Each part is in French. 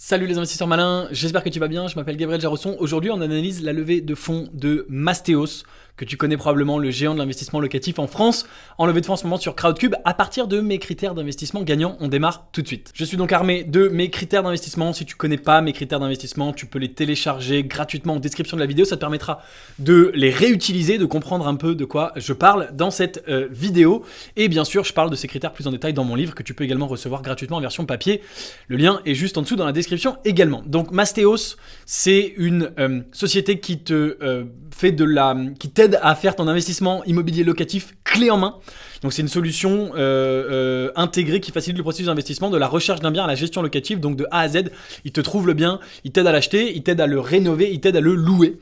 Salut les investisseurs malins, j'espère que tu vas bien, je m'appelle Gabriel Jarosson. Aujourd'hui on analyse la levée de fonds de Mastéos, que tu connais probablement, le géant de l'investissement locatif en France, en levée de fonds en ce moment sur Crowdcube. À partir de mes critères d'investissement gagnants, on démarre tout de suite. Je suis donc armé de mes critères d'investissement. Si tu connais pas mes critères d'investissement, tu peux les télécharger gratuitement en description de la vidéo. Ça te permettra de les réutiliser, de comprendre un peu de quoi je parle dans cette vidéo. Et bien sûr, je parle de ces critères plus en détail dans mon livre que tu peux également recevoir gratuitement en version papier. Le lien est juste en dessous dans la description également. Donc Mastéos, c'est une société qui te qui t'aide à faire ton investissement immobilier locatif clé en main. Donc c'est une solution intégrée qui facilite le processus d'investissement de la recherche d'un bien à la gestion locative, donc de A à Z. Il te trouve le bien, il t'aide à l'acheter, il t'aide à le rénover, il t'aide à le louer.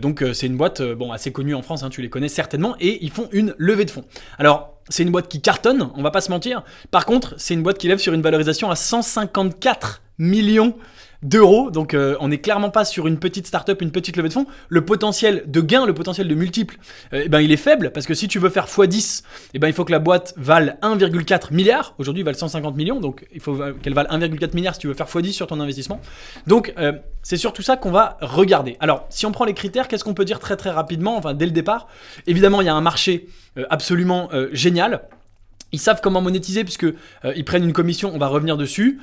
Donc c'est une boîte assez connue en France, hein, tu les connais certainement, et ils font une levée de fonds. Alors c'est une boîte qui cartonne, on va pas se mentir. Par contre, c'est une boîte qui lève sur une valorisation à 154 millions d'euros, donc on n'est clairement pas sur une petite start-up, une petite levée de fonds. Le potentiel de gain, le potentiel de multiple, il est faible, parce que si tu veux faire x10, il faut que la boîte vale 1,4 milliard. Aujourd'hui, elle vale 150 millions, donc il faut qu'elle vale 1,4 milliard si tu veux faire x10 sur ton investissement. Donc c'est surtout ça qu'on va regarder. Alors, si on prend les critères, qu'est-ce qu'on peut dire très très rapidement, enfin dès le départ? Évidemment, il y a un marché absolument génial. Ils savent comment monétiser puisque ils prennent une commission, on va revenir dessus.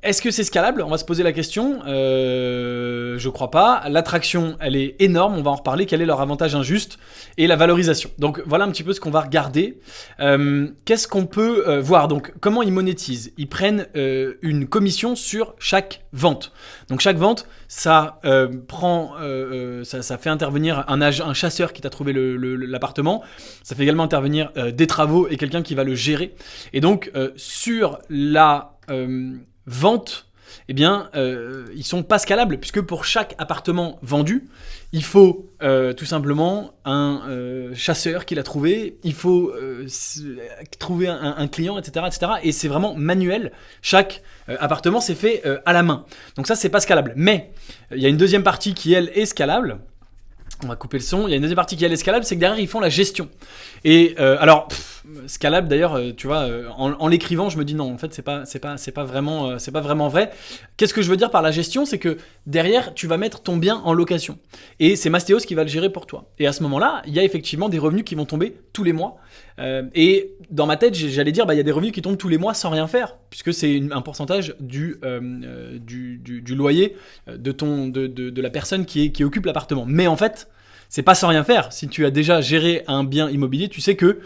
Est-ce que c'est scalable? On va se poser la question. Je crois pas. L'attraction, elle est énorme, on va en reparler. Quel est leur avantage injuste? Et la valorisation. Donc voilà un petit peu ce qu'on va regarder. Qu'est-ce qu'on peut voir? Donc comment ils monétisent? Ils prennent une commission sur chaque vente. Donc chaque vente, ça ça fait intervenir un chasseur qui t'a trouvé l'appartement. Ça fait également intervenir des travaux et quelqu'un qui va le gérer. Et donc sur la vente, ils sont pas scalables puisque pour chaque appartement vendu, il faut tout simplement un chasseur qui l'a trouvé, il faut trouver un client, etc., etc. Et c'est vraiment manuel. Chaque appartement, c'est fait à la main. Donc ça, c'est pas scalable. Mais il y a une deuxième partie qui, elle, est scalable. On va couper le son. Il y a une deuxième partie qui est scalable, c'est que derrière ils font la gestion. Et scalable d'ailleurs, tu vois, en l'écrivant, je me dis non, en fait c'est pas vraiment vrai. Qu'est-ce que je veux dire par la gestion? C'est que derrière tu vas mettre ton bien en location et c'est Mastéos qui va le gérer pour toi. Et à ce moment-là, il y a effectivement des revenus qui vont tomber tous les mois. Et dans ma tête, j'allais dire, il y a des revenus qui tombent tous les mois sans rien faire, puisque c'est un pourcentage du loyer de la personne qui occupe l'appartement. Mais en fait, c'est pas sans rien faire. Si tu as déjà géré un bien immobilier, tu sais que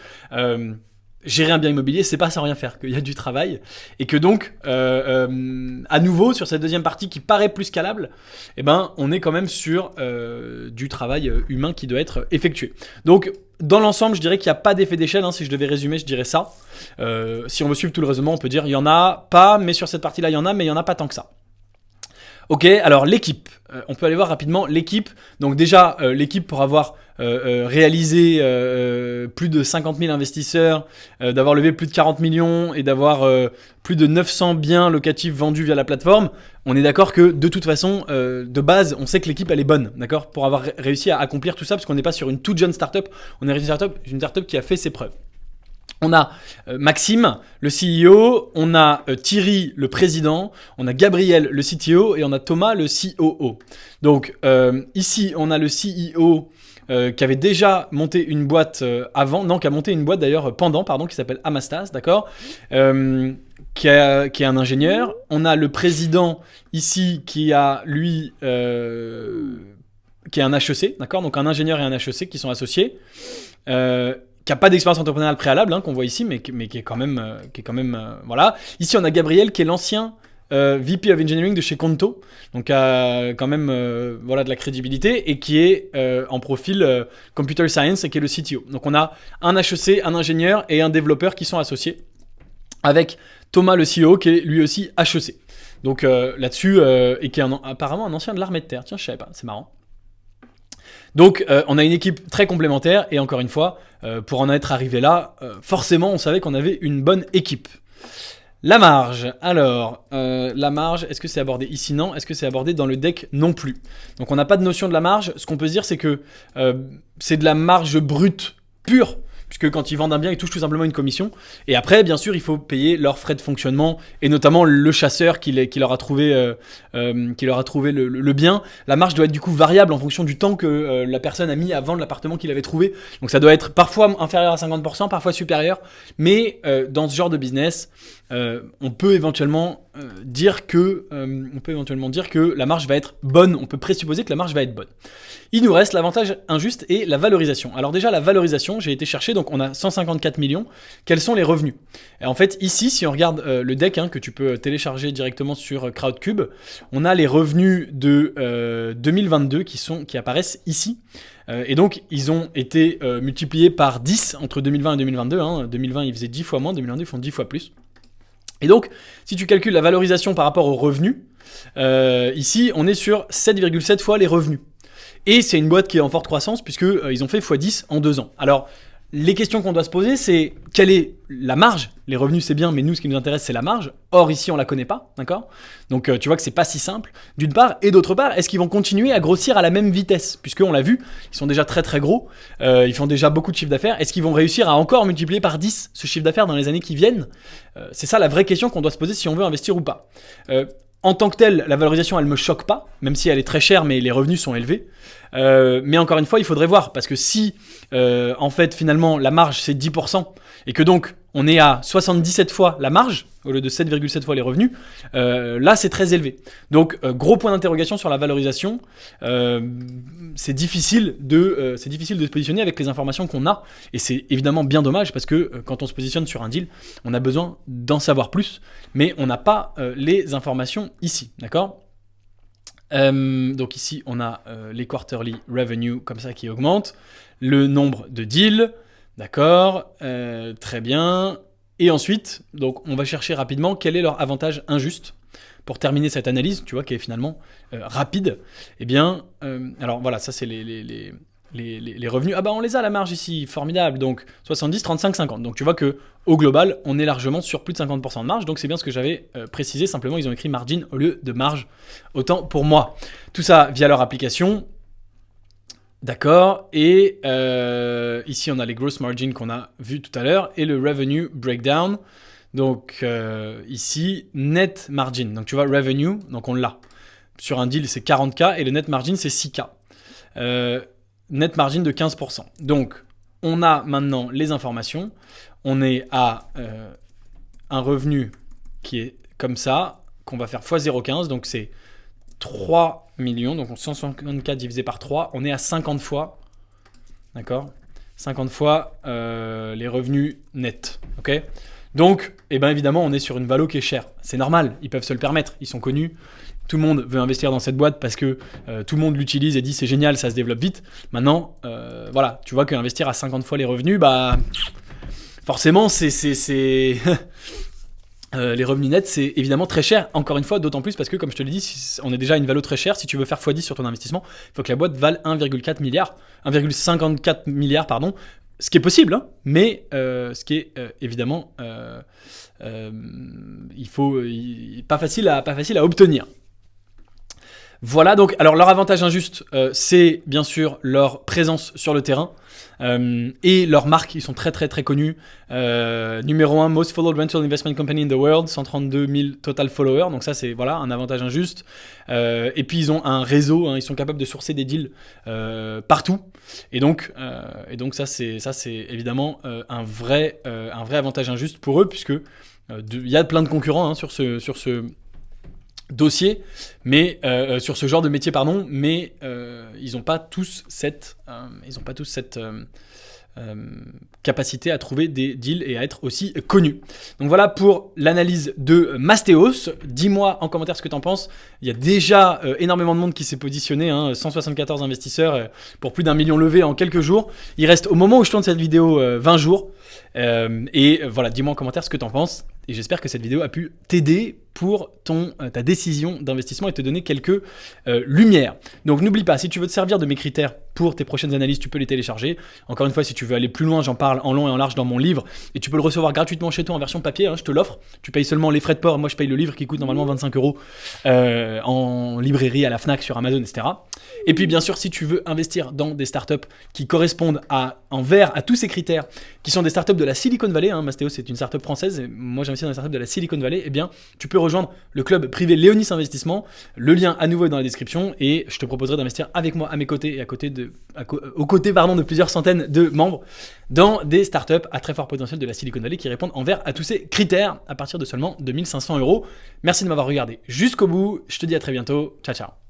gérer un bien immobilier, c'est pas sans rien faire, qu'il y a du travail et que donc, à nouveau, sur cette deuxième partie qui paraît plus scalable, on est quand même sur du travail humain qui doit être effectué. Donc, dans l'ensemble, je dirais qu'il n'y a pas d'effet d'échelle. Hein, si je devais résumer, je dirais ça. Si on veut suivre tout le raisonnement, on peut dire il y en a pas, mais sur cette partie-là, il y en a, mais il y en a pas tant que ça. Ok, alors l'équipe, on peut aller voir rapidement l'équipe. Donc déjà, l'équipe pour avoir réalisé plus de 50 000 investisseurs, d'avoir levé plus de 40 millions et d'avoir plus de 900 biens locatifs vendus via la plateforme, on est d'accord que de toute façon, de base, on sait que l'équipe elle est bonne, d'accord, pour avoir réussi à accomplir tout ça, parce qu'on n'est pas sur une toute jeune startup, on est une startup qui a fait ses preuves. On a Maxime, le CEO, on a Thierry, le président, on a Gabriel, le CTO, et on a Thomas, le COO. Donc ici, on a le CEO qui avait déjà monté une boîte qui a monté une boîte d'ailleurs qui s'appelle Amastas, d'accord, qui est un ingénieur. On a le président ici qui a lui... qui est un HEC, d'accord, donc un ingénieur et un HEC qui sont associés. Qui n'a pas d'expérience entrepreneuriale préalable, hein, qu'on voit ici, mais qui est quand même, voilà. Ici, on a Gabriel, qui est l'ancien VP of Engineering de chez Conto, donc quand même, de la crédibilité, et qui est en profil Computer Science, et qui est le CTO. Donc, on a un HEC, un ingénieur et un développeur qui sont associés, avec Thomas, le CEO, qui est lui aussi HEC. Donc, là-dessus, et qui est apparemment un ancien de l'armée de terre. Tiens, je savais pas, c'est marrant. Donc on a une équipe très complémentaire et encore une fois, pour en être arrivé là, forcément on savait qu'on avait une bonne équipe. La marge, alors, la marge, est-ce que c'est abordé ici? Non. Est-ce que c'est abordé dans le deck? Non plus. Donc on n'a pas de notion de la marge. Ce qu'on peut se dire, c'est que c'est de la marge brute pure, puisque quand ils vendent un bien, ils touchent tout simplement une commission. Et après, bien sûr, il faut payer leurs frais de fonctionnement, et notamment le chasseur qui leur a trouvé, le bien. La marge doit être du coup variable en fonction du temps que la personne a mis à vendre l'appartement qu'il avait trouvé. Donc ça doit être parfois inférieur à 50%, parfois supérieur. Mais dans ce genre de business, on peut éventuellement dire que la marge va être bonne. On peut présupposer que la marge va être bonne. Il nous reste l'avantage injuste et la valorisation. Alors déjà, la valorisation, j'ai été chercher, donc on a 154 millions. Quels sont les revenus? Et en fait, ici, si on regarde le deck que tu peux télécharger directement sur Crowdcube, on a les revenus de 2022 qui apparaissent ici. Et donc, ils ont été multipliés par 10 entre 2020 et 2022. 2020, ils faisaient 10 fois moins, 2022, ils font 10 fois plus. Et donc, si tu calcules la valorisation par rapport aux revenus, ici, on est sur 7,7 fois les revenus. Et c'est une boîte qui est en forte croissance puisqu'ils ont fait x10 en 2 ans. Alors, les questions qu'on doit se poser, c'est quelle est la marge? Les revenus, c'est bien, mais nous, ce qui nous intéresse, c'est la marge. Or, ici, on la connaît pas, d'accord? Donc, tu vois que c'est pas si simple, d'une part. Et d'autre part, est-ce qu'ils vont continuer à grossir à la même vitesse? Puisqu'on l'a vu, ils sont déjà très très gros, ils font déjà beaucoup de chiffre d'affaires. Est-ce qu'ils vont réussir à encore multiplier par 10 ce chiffre d'affaires dans les années qui viennent? C'est ça la vraie question qu'on doit se poser si on veut investir ou pas. En tant que telle, la valorisation, elle me choque pas, même si elle est très chère, mais les revenus sont élevés. Mais encore une fois, il faudrait voir, parce que si, en fait, finalement, la marge, c'est 10%, et que donc, on est à 77 fois la marge, au lieu de 7,7 fois les revenus, là, c'est très élevé. Donc, gros point d'interrogation sur la valorisation. C'est difficile de se positionner avec les informations qu'on a, et c'est évidemment bien dommage, parce que quand on se positionne sur un deal, on a besoin d'en savoir plus, mais on n'a pas les informations ici, d'accord ? Donc ici, on a les quarterly revenue comme ça qui augmentent, le nombre de deals, d'accord, très bien. Et ensuite, donc on va chercher rapidement quel est leur avantage injuste pour terminer cette analyse, tu vois, qui est finalement rapide. Eh bien, alors voilà, ça c'est les revenus. Ah bah on les a à la marge ici, formidable. Donc 70, 35, 50. Donc tu vois que au global, on est largement sur plus de 50% de marge. Donc c'est bien ce que j'avais précisé. Simplement, ils ont écrit margin au lieu de marge. Autant pour moi. Tout ça via leur application. D'accord. Et ici, on a les gross margin qu'on a vu tout à l'heure et le revenue breakdown. Donc ici, net margin. Donc tu vois, revenue, donc on l'a. Sur un deal, c'est 40K et le net margin, c'est 6K. Net margin de 15%. Donc, on a maintenant les informations. On est à un revenu qui est comme ça, qu'on va faire x 0,15. Donc, c'est 3 millions. Donc, 164 divisé par 3. On est à 50 fois. D'accord ? 50 fois les revenus nets. OK ? Donc, eh ben, évidemment, on est sur une valo qui est chère. C'est normal. Ils peuvent se le permettre. Ils sont connus. Tout le monde veut investir dans cette boîte parce que tout le monde l'utilise et dit c'est génial, ça se développe vite. Maintenant, voilà, tu vois qu'investir à 50 fois les revenus, bah forcément, c'est les revenus nets, c'est évidemment très cher. Encore une fois, d'autant plus parce que, comme je te l'ai dit, on est déjà à une valeur très chère. Si tu veux faire x10 sur ton investissement, il faut que la boîte vale 1,54 milliard, pardon. Ce qui est possible, hein, mais ce qui est évidemment pas facile à obtenir. Voilà, donc, alors leur avantage injuste, c'est bien sûr leur présence sur le terrain et leur marque, ils sont très très très connus. Numéro 1, most followed rental investment company in the world, 132 000 total followers, donc ça c'est voilà, un avantage injuste. Et puis ils ont un réseau, hein, ils sont capables de sourcer des deals partout. Et donc ça c'est évidemment un vrai avantage injuste pour eux, puisque il y a plein de concurrents hein, sur ce dossier, mais sur ce genre de métier, pardon, mais ils n'ont pas tous cette capacité à trouver des deals et à être aussi connus. Donc voilà pour l'analyse de Mastéos. Dis-moi en commentaire ce que tu en penses. Il y a déjà énormément de monde qui s'est positionné, hein, 174 investisseurs pour plus d'1 million levé en quelques jours. Il reste au moment où je tourne cette vidéo 20 jours. Et voilà, dis-moi en commentaire ce que tu en penses. Et j'espère que cette vidéo a pu t'aider pour ta décision d'investissement et te donner quelques lumières. Donc n'oublie pas, si tu veux te servir de mes critères pour tes prochaines analyses, tu peux les télécharger. Encore une fois, si tu veux aller plus loin, j'en parle en long et en large dans mon livre et tu peux le recevoir gratuitement chez toi en version papier, je te l'offre. Tu payes seulement les frais de port, moi je paye le livre qui coûte normalement 25 € en librairie, à la Fnac, sur Amazon, etc. Et puis bien sûr, si tu veux investir dans des startups qui correspondent à tous ces critères, qui sont des startups de la Silicon Valley, Mastéos c'est une startup française, et moi j'investis dans des startups de la Silicon Valley, eh bien tu peux rejoindre le club privé Léonis Investissement. Le lien à nouveau est dans la description et je te proposerai d'investir avec moi à mes côtés et aux côtés de plusieurs centaines de membres dans des startups à très fort potentiel de la Silicon Valley qui répondent envers à tous ces critères à partir de seulement 2500 €. Merci de m'avoir regardé jusqu'au bout. Je te dis à très bientôt. Ciao, ciao.